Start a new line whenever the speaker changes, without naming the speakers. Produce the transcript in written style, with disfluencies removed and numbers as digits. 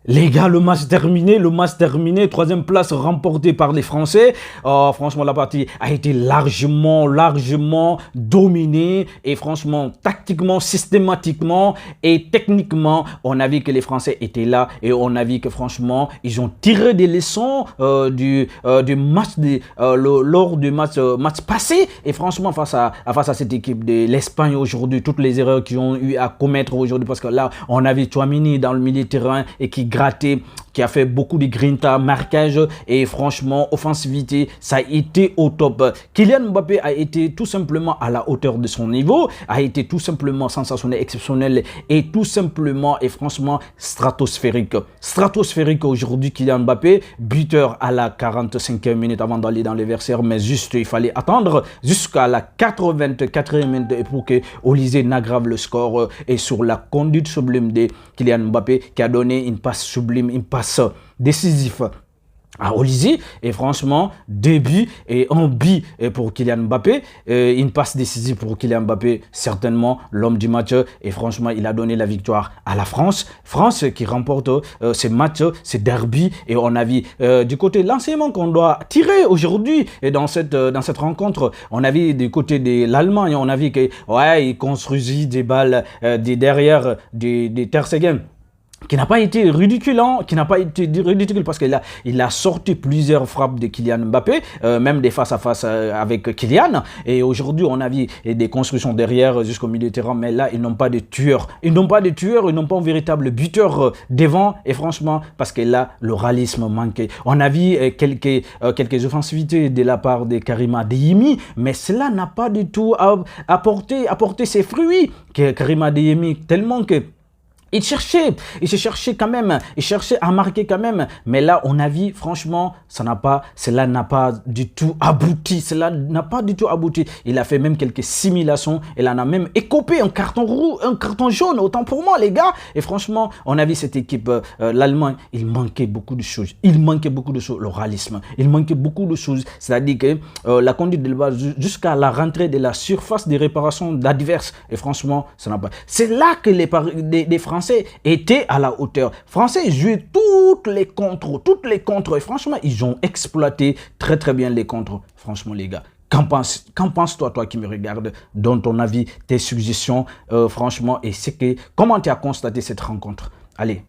Les gars, le match terminé, troisième place remportée par les Français. Franchement, la partie a été largement dominée et franchement, tactiquement, systématiquement et techniquement, on a vu que les Français étaient là et on a vu que franchement, ils ont tiré des leçons du match lors du match passé et franchement, face à cette équipe de l'Espagne aujourd'hui, toutes les erreurs qu'ils ont eu à commettre aujourd'hui parce que là, on a vu Tchouaméni dans le milieu de terrain et qui gratté, qui a fait beaucoup de grinta, marquage et franchement, offensivité, ça a été au top. Kylian Mbappé a été tout simplement à la hauteur de son niveau, a été tout simplement sensationnel, exceptionnel et tout simplement et franchement stratosphérique. Stratosphérique aujourd'hui, Kylian Mbappé, buteur à la 45e minute avant d'aller dans les vestiaires, mais juste il fallait attendre jusqu'à la 84e minute pour que Olysée n'aggrave le score et sur la conduite sublime de Kylian Mbappé qui a donné une passe sublime, une passe décisive à Olysée et franchement 2 buts et 1 but pour Kylian Mbappé, une passe décisive pour Kylian Mbappé, certainement l'homme du match et franchement il a donné la victoire à la France qui remporte ce match, ce derby et on a vu du côté de l'enseignement qu'on doit tirer aujourd'hui et dans cette rencontre, on a vu du côté de l'Allemagne, on a vu que ouais, il construisit des balles derrière des Ter Stegen qui n'a pas été ridicule, parce qu'il a sorti plusieurs frappes de Kylian Mbappé, même des face à face avec Kylian. Et aujourd'hui, on a vu des constructions derrière jusqu'au milieu de terrain, mais là, ils n'ont pas de tueurs. Ils n'ont pas un véritable buteur devant. Et franchement, parce que là, le réalisme manquait. On a vu quelques offensivités de la part de Karim Adeyemi, mais cela n'a pas du tout apporté ses fruits. Karim Adeyemi, tellement que il cherchait quand même, il cherchait à marquer quand même. Mais là, on a vu, franchement, cela n'a pas du tout abouti. Il a fait même quelques simulations. Il en a même écopé un carton jaune, autant pour moi, les gars. Et franchement, on a vu cette équipe, l'Allemagne, il manquait beaucoup de choses. Le réalisme. Il manquait beaucoup de choses. C'est-à-dire que la conduite de base jusqu'à la rentrée de la surface de réparation d'adverses. Et franchement, ça n'a pas. C'est là que les Français étaient à la hauteur. Français jouaient toutes les contres et franchement ils ont exploité très bien les contres. Franchement les gars, qu'en penses-toi, toi qui me regardes, donne ton avis, tes suggestions, franchement, et comment tu as constaté cette rencontre? Allez,